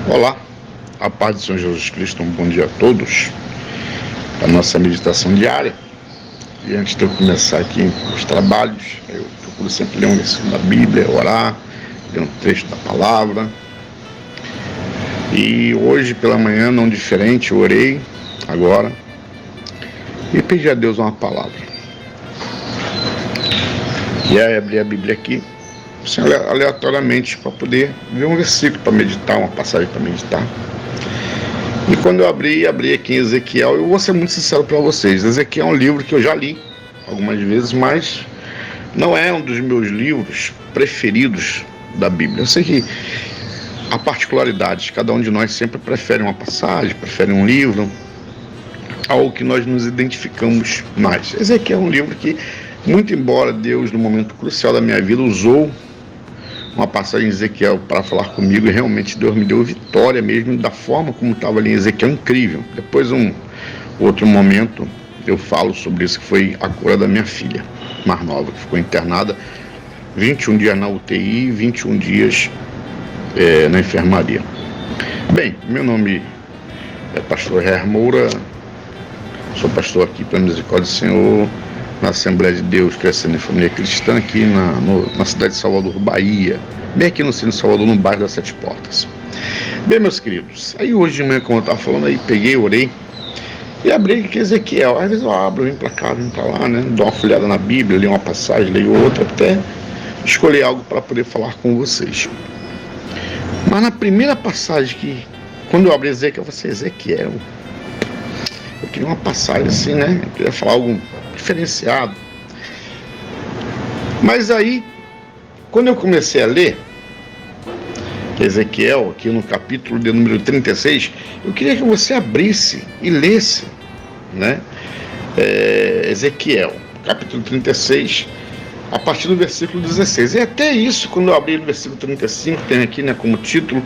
Olá, a paz do Senhor Jesus Cristo, um bom dia a todos, para a nossa meditação diária. E antes de eu começar aqui os trabalhos, eu procuro sempre ler um versículo da Bíblia, orar, ler um trecho da palavra. E hoje pela manhã, não diferente, eu orei agora e pedi a Deus uma palavra. E aí abri a Bíblia aqui, assim, aleatoriamente, para poder ver um versículo para meditar, uma passagem para meditar. E quando eu abri aqui em Ezequiel, eu vou ser muito sincero para vocês, Ezequiel é um livro que eu já li algumas vezes, mas não é um dos meus livros preferidos da Bíblia. Eu sei que há particularidades, cada um de nós sempre prefere uma passagem, prefere um livro, algo que nós nos identificamos mais. Ezequiel é um livro que, muito embora Deus, no momento crucial da minha vida, usou uma passagem em Ezequiel para falar comigo, e realmente Deus me deu vitória mesmo, da forma como estava ali em Ezequiel, incrível. Depois, outro momento, eu falo sobre isso, que foi a cura da minha filha mais nova, que ficou internada 21 dias na UTI e 21 dias na enfermaria. Bem, meu nome é pastor Herr Moura, sou pastor aqui pela Misericórdia do Senhor, na Assembleia de Deus Crescendo em Família Cristã, aqui na cidade de Salvador, Bahia, bem aqui no centro de Salvador, no bairro das Sete Portas. Bem, meus queridos, aí hoje de manhã, como eu estava falando, aí peguei, orei, e abri aqui Ezequiel. Às vezes eu abro, vim para cá, vim para lá, né, dou uma folhada na Bíblia, leio uma passagem, leio outra, até escolher algo para poder falar com vocês. Mas na primeira passagem quando eu abri Ezequiel, eu falei, Ezequiel, eu queria uma passagem assim, né, eu queria falar algo diferenciado. Mas aí, quando eu comecei a ler Ezequiel, aqui no capítulo de número 36, eu queria que você abrisse e lesse, né, Ezequiel, capítulo 36, a partir do versículo 16. E até isso, quando eu abri no versículo 35, tem aqui, né, como título,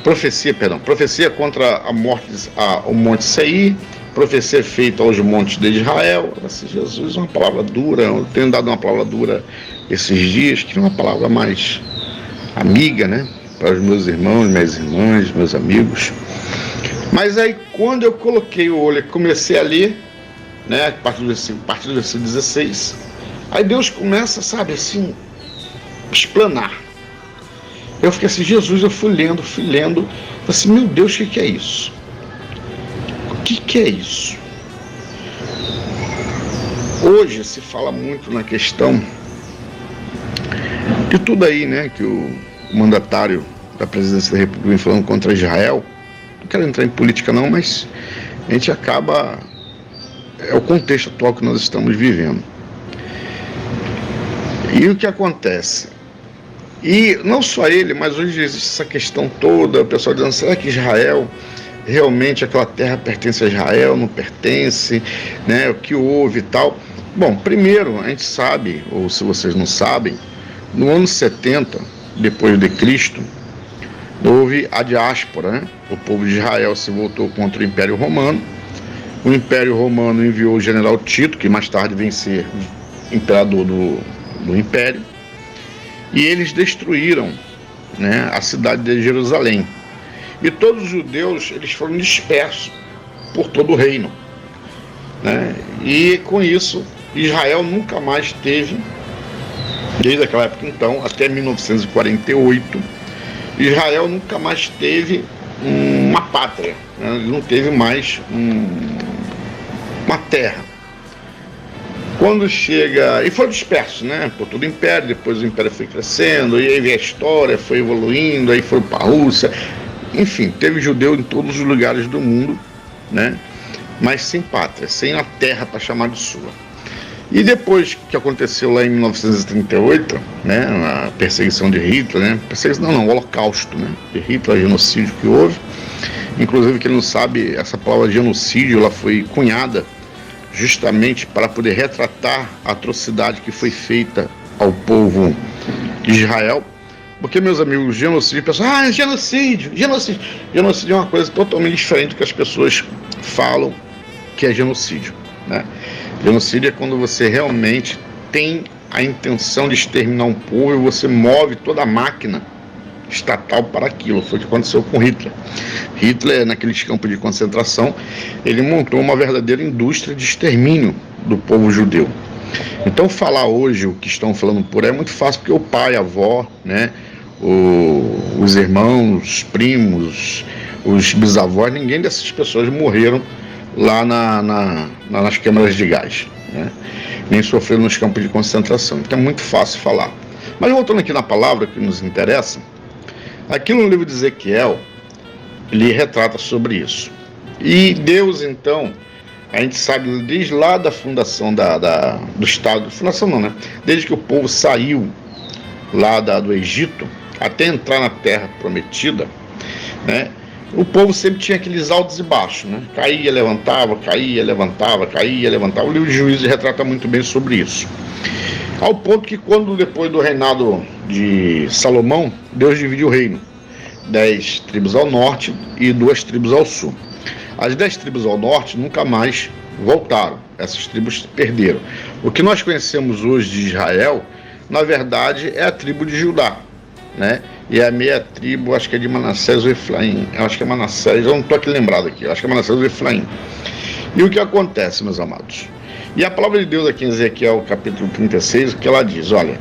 profecia contra a morte, o Monte Seir, profecia feita aos montes de Israel. Assim, Jesus, uma palavra dura, eu tenho dado uma palavra dura esses dias, que é uma palavra mais amiga, né, para os meus irmãos, minhas irmãs, meus amigos. Mas aí, quando eu coloquei o olho e comecei a ler, né, a partir do versículo 16, aí Deus começa, sabe, assim, explanar. Eu fiquei assim, Jesus, eu fui lendo, falei assim, meu Deus, o que é isso? O que é isso? Hoje se fala muito na questão de tudo aí, né, que o mandatário da presidência da República vem falando contra Israel. Não quero entrar em política não, mas a gente acaba, é o contexto atual que nós estamos vivendo. E o que acontece? E não só ele, mas hoje existe essa questão toda, o pessoal dizendo, será que Israel, realmente aquela terra pertence a Israel, não pertence, né, o que houve e tal. Bom, primeiro, a gente sabe, ou se vocês não sabem, no ano 70, depois de Cristo, houve a diáspora, né? O povo de Israel se voltou contra o Império Romano. O Império Romano enviou o general Tito, que mais tarde vem ser imperador do Império, e eles destruíram, né, a cidade de Jerusalém. E todos os judeus, eles foram dispersos por todo o reino, né? E com isso, Israel nunca mais teve, desde aquela época então, até 1948, Israel nunca mais teve uma pátria, né? Ele não teve mais uma terra. Quando chega, e foi disperso, né, por todo o Império, depois o Império foi crescendo, e aí veio a história, foi evoluindo, aí foi para a Rússia, enfim, teve judeu em todos os lugares do mundo, né, mas sem pátria, sem a terra para chamar de sua. E depois que aconteceu lá em 1938, né, a perseguição de Hitler, né, o holocausto, né, de Hitler, o genocídio que houve, inclusive quem não sabe, essa palavra genocídio, ela foi cunhada justamente para poder retratar a atrocidade que foi feita ao povo de Israel. Porque, meus amigos, genocídio, pessoal, genocídio é uma coisa totalmente diferente do que as pessoas falam que é genocídio, né? Genocídio é quando você realmente tem a intenção de exterminar um povo e você move toda a máquina estatal para aquilo. Foi o que aconteceu com Hitler. Hitler, naqueles campos de concentração, ele montou uma verdadeira indústria de extermínio do povo judeu. Então, falar hoje o que estão falando por aí é muito fácil, porque o pai, a avó, né, os irmãos, os primos, os bisavós, ninguém dessas pessoas morreram lá nas câmaras de gás, né? Nem sofreram nos campos de concentração. Então é muito fácil falar. Mas voltando aqui na palavra que nos interessa, aqui no livro de Ezequiel, ele retrata sobre isso. E Deus, então, a gente sabe desde lá da fundação do Estado, fundação não, né? Desde que o povo saiu lá do Egito, até entrar na Terra Prometida, né? O povo sempre tinha aqueles altos e baixos, né? Caía, levantava, caía, levantava, caía, levantava. O livro de Juízes retrata muito bem sobre isso. Ao ponto que quando depois do reinado de Salomão, Deus dividiu o reino. 10 tribos ao norte e 2 tribos ao sul. As 10 tribos ao norte nunca mais voltaram. Essas tribos perderam. O que nós conhecemos hoje de Israel, na verdade, é a tribo de Judá, né? E a meia tribo, acho que é de Manassés ou Efraim. Eu acho que é Manassés, eu não estou aqui lembrado aqui. Eu acho que é Manassés ou Efraim. E o que acontece, meus amados? E a palavra de Deus aqui em Ezequiel, capítulo 36, que ela diz, olha,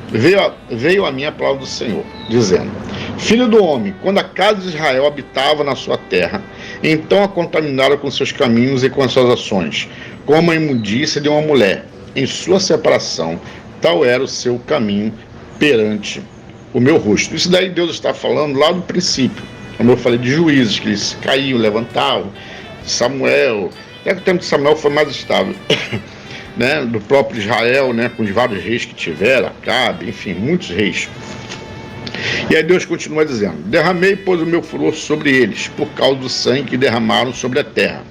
veio a minha palavra do Senhor, dizendo, filho do homem, quando a casa de Israel habitava na sua terra, então a contaminaram com seus caminhos e com as suas ações, como a imundícia de uma mulher. Em sua separação, tal era o seu caminho perante o meu rosto. Isso daí Deus está falando lá no princípio, como eu falei de Juízes, que eles caíam, levantavam, Samuel, até que o tempo de Samuel foi mais estável, né, do próprio Israel, né, com os vários reis que tiveram, Acabe, enfim, muitos reis. E aí Deus continua dizendo, derramei, pois, o meu furor sobre eles, por causa do sangue que derramaram sobre a terra,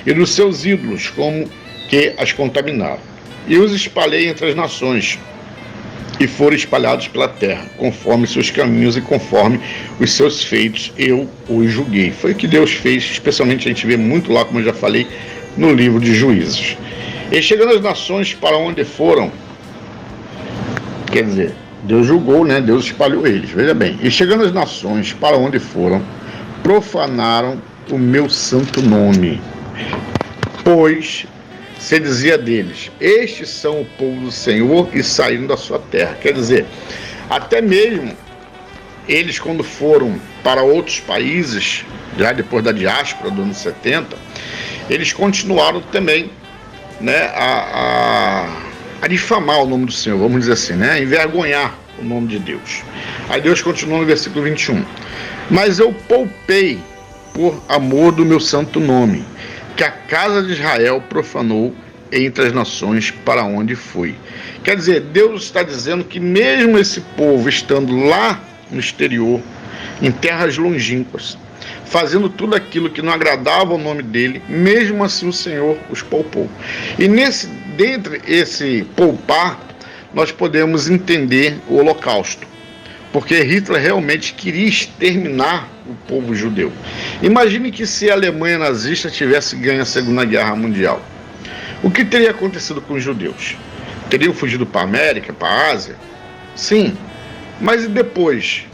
e dos seus ídolos, como que as contaminaram. E os espalhei entre as nações, e foram espalhados pela terra, conforme seus caminhos e conforme os seus feitos, eu os julguei. Foi o que Deus fez, especialmente a gente vê muito lá, como eu já falei, no livro de Juízes. E chegando às nações para onde foram, quer dizer, Deus julgou, né? Deus espalhou eles, veja bem. E chegando às nações para onde foram, profanaram o meu santo nome, pois se dizia deles, estes são o povo do Senhor e saíram da sua terra. Quer dizer, até mesmo eles quando foram para outros países, já depois da diáspora do ano 70, eles continuaram também, né, a difamar o nome do Senhor, vamos dizer assim, né, a envergonhar o nome de Deus. Aí Deus continua no versículo 21. Mas eu poupei por amor do meu santo nome, que a casa de Israel profanou entre as nações para onde foi. Quer dizer, Deus está dizendo que mesmo esse povo estando lá no exterior, em terras longínquas, fazendo tudo aquilo que não agradava ao nome dele, mesmo assim o Senhor os poupou. E dentre esse poupar, nós podemos entender o Holocausto, porque Hitler realmente queria exterminar o povo judeu. Imagine que se a Alemanha nazista tivesse ganho a Segunda Guerra Mundial, o que teria acontecido com os judeus? Teriam fugido para a América, para a Ásia? Sim, mas e depois?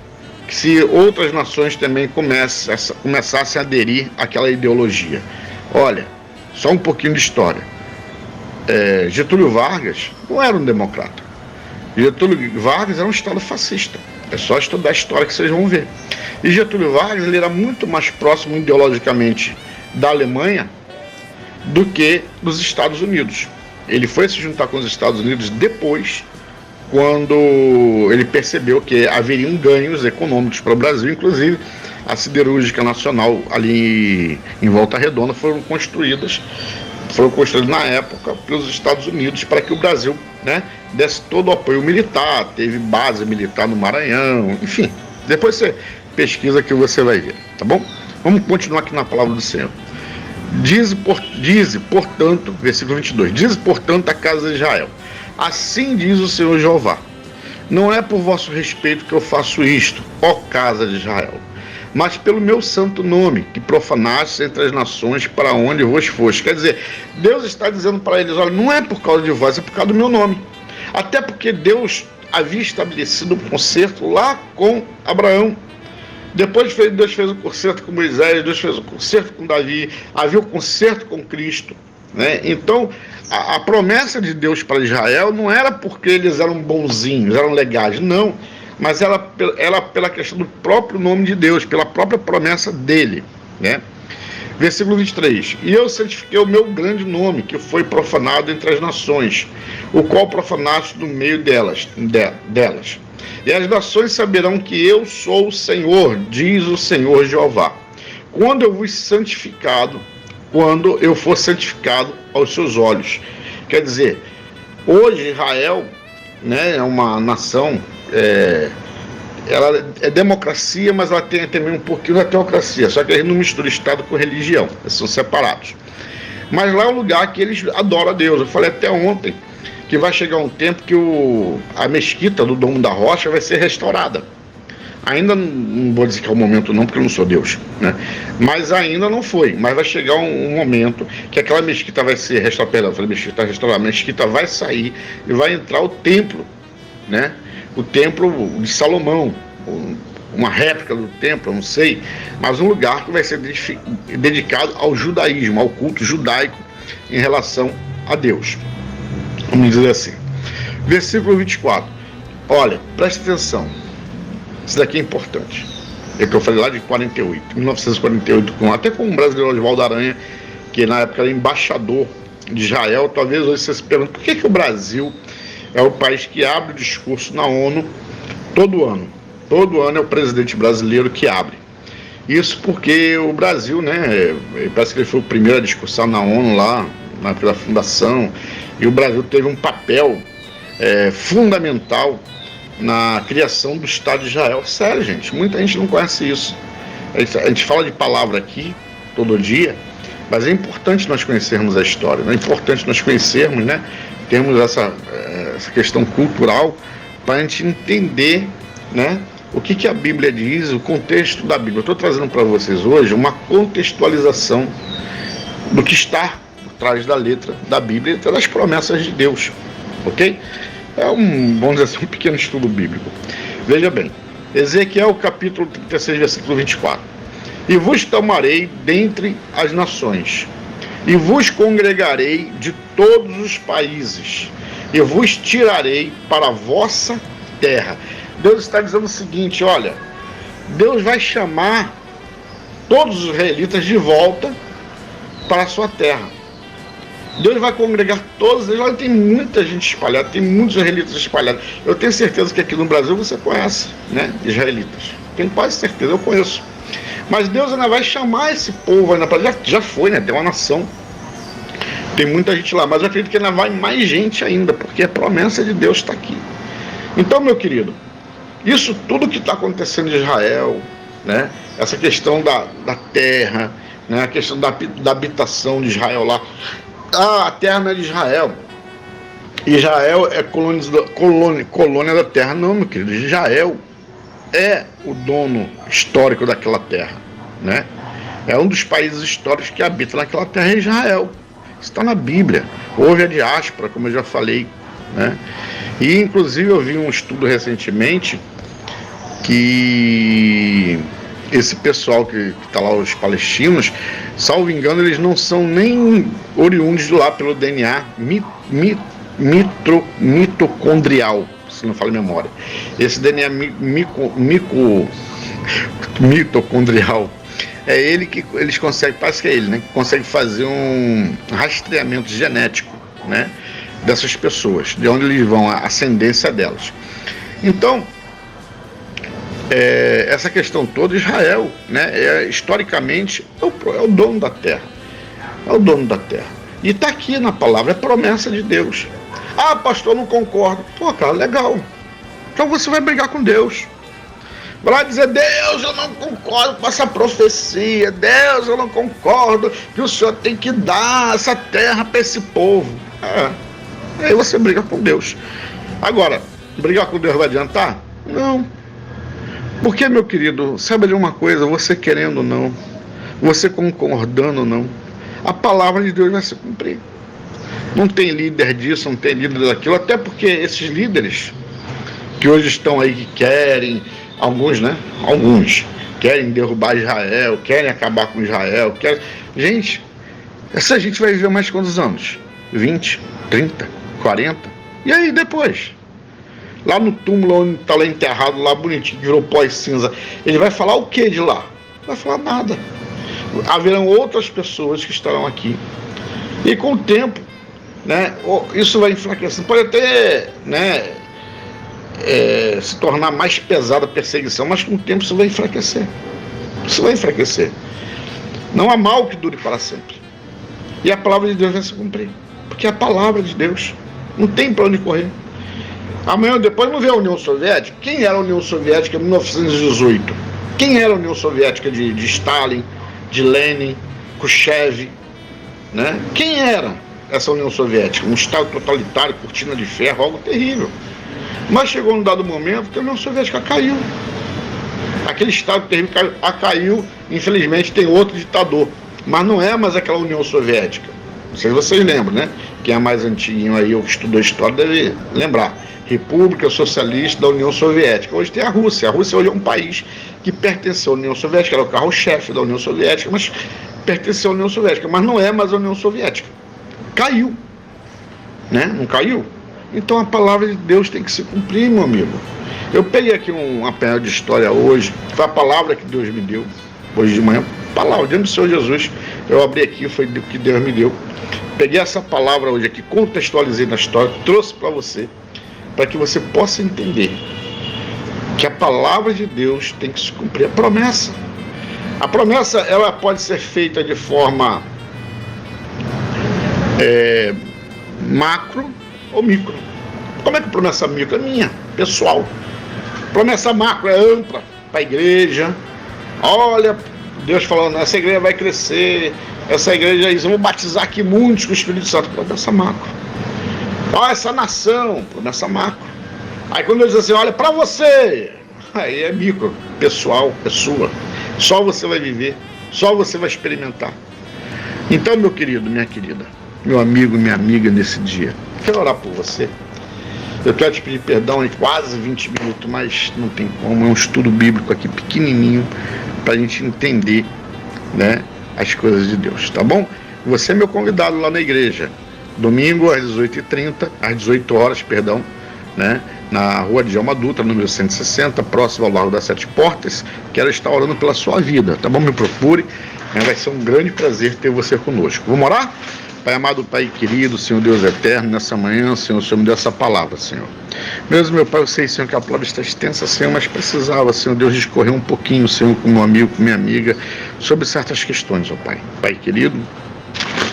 Se outras nações também começassem a aderir àquela ideologia. Olha, só um pouquinho de história. Getúlio Vargas não era um democrata. Getúlio Vargas era um Estado fascista. É só estudar a história que vocês vão ver. E Getúlio Vargas ele era muito mais próximo ideologicamente da Alemanha do que dos Estados Unidos. Ele foi se juntar com os Estados Unidos depois, quando ele percebeu que haveriam ganhos econômicos para o Brasil, inclusive a siderúrgica nacional ali em Volta Redonda foram construídas na época pelos Estados Unidos para que o Brasil, né, desse todo o apoio militar, teve base militar no Maranhão, enfim. Depois você pesquisa que você vai ver, tá bom? Vamos continuar aqui na palavra do Senhor. Dize, portanto, versículo 22, dize, portanto, a casa de Israel, assim diz o Senhor Jeová, não é por vosso respeito que eu faço isto, ó casa de Israel, mas pelo meu santo nome, que profanaste entre as nações para onde vos foste. Quer dizer, Deus está dizendo para eles, olha, não é por causa de vós, é por causa do meu nome. Até porque Deus havia estabelecido um concerto lá com Abraão. Depois Deus fez o concerto com Moisés, Deus fez o concerto com Davi, havia o concerto com Cristo, né? Então, a promessa de Deus para Israel não era porque eles eram bonzinhos, eram legais, não. Mas ela pela questão do próprio nome de Deus, pela própria promessa dele, né? Versículo 23. E eu santifiquei o meu grande nome, que foi profanado entre as nações, o qual profanaste no meio delas. E as nações saberão que eu sou o Senhor, diz o Senhor Jeová. Quando eu for santificado aos seus olhos. Quer dizer, hoje Israel, né, é uma nação, ela é democracia, mas ela tem também um pouquinho da teocracia, só que a gente não mistura Estado com religião, eles são separados. Mas lá é um lugar que eles adoram a Deus. Eu falei até ontem que vai chegar um tempo que a mesquita do Domo da Rocha vai ser restaurada. Ainda não vou dizer que é o momento não, porque eu não sou Deus, né? Mas ainda não foi. Mas vai chegar um momento que aquela mesquita vai ser restaurada. Perdão, eu falei mesquita restaurada. A mesquita vai sair e vai entrar o templo, né? O templo de Salomão, uma réplica do templo, eu não sei, mas um lugar que vai ser dedicado ao judaísmo, ao culto judaico em relação a Deus. Vamos dizer assim. Versículo 24. Olha, preste atenção. Isso daqui é importante. É que eu falei lá de 1948, até com o brasileiro Oswaldo Aranha, que na época era embaixador de Israel. Talvez hoje você se pergunte por que o Brasil é o país que abre o discurso na ONU todo ano. Todo ano é o presidente brasileiro que abre. Isso porque o Brasil, né, parece que ele foi o primeiro a discursar na ONU lá, pela fundação, e o Brasil teve um papel fundamental na criação do Estado de Israel. Sério, gente, muita gente não conhece isso. A gente fala de palavra aqui, todo dia, mas é importante nós conhecermos a história, é importante nós conhecermos, né, termos essa questão cultural, para a gente entender, né, o que a Bíblia diz, o contexto da Bíblia. Eu estou trazendo para vocês hoje uma contextualização do que está por trás da letra da Bíblia e das promessas de Deus, ok? Vamos dizer assim, um pequeno estudo bíblico. Veja bem, Ezequiel capítulo 36, versículo 24. E vos tomarei dentre as nações, e vos congregarei de todos os países, e vos tirarei para a vossa terra. Deus está dizendo o seguinte, olha, Deus vai chamar todos os israelitas de volta para a sua terra. Deus vai congregar todos eles. Olha, tem muita gente espalhada, tem muitos israelitas espalhados. Eu tenho certeza que aqui no Brasil você conhece, né, israelitas. Tenho quase certeza, eu conheço. Mas Deus ainda vai chamar esse povo ainda para já foi, né? Tem uma nação. Tem muita gente lá, mas eu acredito que ainda vai mais gente ainda, porque a promessa de Deus está aqui. Então, meu querido, isso tudo que está acontecendo em Israel, né? Essa questão da terra, né? A questão da habitação de Israel lá. A terra não é de Israel. Israel é colônia da terra. Não, meu querido. Israel é o dono histórico daquela terra, né? É um dos países históricos que habita naquela terra, é Israel. Isso está na Bíblia. Houve a diáspora, como eu já falei, né? E inclusive eu vi um estudo recentemente que esse pessoal que está lá, os palestinos, salvo engano, eles não são nem oriundos de lá pelo DNA mitocondrial, se não falo memória. Esse DNA mitocondrial é ele que eles conseguem, parece que é ele, né, que consegue fazer um rastreamento genético, né, dessas pessoas, de onde eles vão, a ascendência delas. Então, essa questão toda, Israel, né, historicamente é o dono da terra, é o dono da terra, e está aqui na palavra, é promessa de Deus. Ah, pastor, não concordo. Pô, cara, legal, então você vai brigar com Deus, vai lá dizer, Deus, eu não concordo com essa profecia, Deus, eu não concordo que o Senhor tem que dar essa terra para esse povo. Aí você briga com Deus. Agora, brigar com Deus vai adiantar? Não. Porque, meu querido, sabe de uma coisa, você querendo ou não, você concordando ou não, a palavra de Deus vai se cumprir. Não tem líder disso, não tem líder daquilo, até porque esses líderes que hoje estão aí, que querem, alguns, né? Alguns querem derrubar Israel, querem acabar com Israel, querem... Gente, essa gente vai viver mais quantos anos? 20, 30, 40? E aí depois? Lá no túmulo onde está lá enterrado, lá bonitinho, virou pó e cinza, ele vai falar o que de lá? Não vai falar nada. Haverão outras pessoas que estarão aqui. E com o tempo, né, isso vai enfraquecendo. Pode até, né, se tornar mais pesada a perseguição, mas com o tempo isso vai enfraquecer. Isso vai enfraquecer. Não há mal que dure para sempre. E a palavra de Deus vai se cumprir. Porque é a palavra de Deus. Não tem para onde correr. Amanhã ou depois não vê a União Soviética. Quem era a União Soviética em 1918? Quem era a União Soviética de Stalin, de Lenin, Khrushchev? Né? Quem era essa União Soviética? Um Estado totalitário, cortina de ferro, algo terrível. Mas chegou um dado momento que a União Soviética caiu. Aquele Estado terrível caiu, infelizmente tem outro ditador. Mas não é mais aquela União Soviética. Não sei se vocês lembram, né? Quem é mais antiguinho aí, ou que estudou história, deve lembrar. República Socialista da União Soviética. Hoje tem a Rússia. A Rússia hoje é um país que pertenceu à União Soviética, era o carro-chefe da União Soviética, mas pertenceu à União Soviética, mas não é mais a União Soviética. Caiu. Né? Não caiu? Então a palavra de Deus tem que se cumprir, meu amigo. Eu peguei aqui um apanhado de história hoje, foi a palavra que Deus me deu, hoje de manhã, palavra, diante do Senhor Jesus, eu abri aqui, foi o que Deus me deu. Peguei essa palavra hoje aqui, contextualizei na história, trouxe para você, para que você possa entender que a palavra de Deus tem que se cumprir, a promessa. A promessa, ela pode ser feita de forma macro ou micro. Como é que a promessa micro? É minha, pessoal. Promessa macro é ampla para a igreja. Olha, Deus falando, essa igreja vai crescer, essa igreja, eles vão batizar aqui muitos com o Espírito Santo. Promessa macro. Olha, essa nação, promessa macro. Aí quando Deus diz assim, olha, para você, aí é micro, pessoal, é sua. Só você vai viver, só você vai experimentar. Então, meu querido, minha querida, meu amigo, minha amiga, nesse dia, quero orar por você. Eu quero te pedir perdão em quase 20 minutos, mas não tem como, é um estudo bíblico aqui pequenininho para a gente entender, né, as coisas de Deus, tá bom? Você é meu convidado lá na igreja, domingo às 18h30, às 18 horas, perdão, né, na rua de Djalma Dutra, número 160, próximo ao Largo das Sete Portas. Quero estar orando pela sua vida, tá bom? Me procure, né? Vai ser um grande prazer ter você conosco. Vamos orar? Pai amado, Pai querido, Senhor Deus eterno, nessa manhã, Senhor, o Senhor me deu essa palavra, Senhor. Mesmo, meu Pai, eu sei, Senhor, que a palavra está extensa, Senhor, mas precisava, Senhor Deus, discorrer um pouquinho, Senhor, com meu amigo, com minha amiga, sobre certas questões, ó Pai. Pai querido,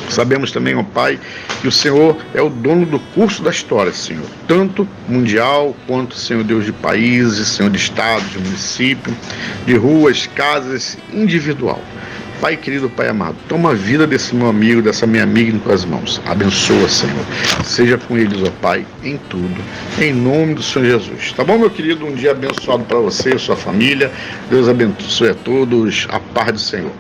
sabemos também, ó Pai, que o Senhor é o dono do curso da história, Senhor, tanto mundial quanto, Senhor Deus, de países, Senhor, de estados, de município, de ruas, casas, individual. Pai querido, Pai amado, toma a vida desse meu amigo, dessa minha amiga em tuas mãos. Abençoa, Senhor. Seja com eles, ó Pai, em tudo. Em nome do Senhor Jesus. Tá bom, meu querido? Um dia abençoado para você e sua família. Deus abençoe a todos. A paz do Senhor.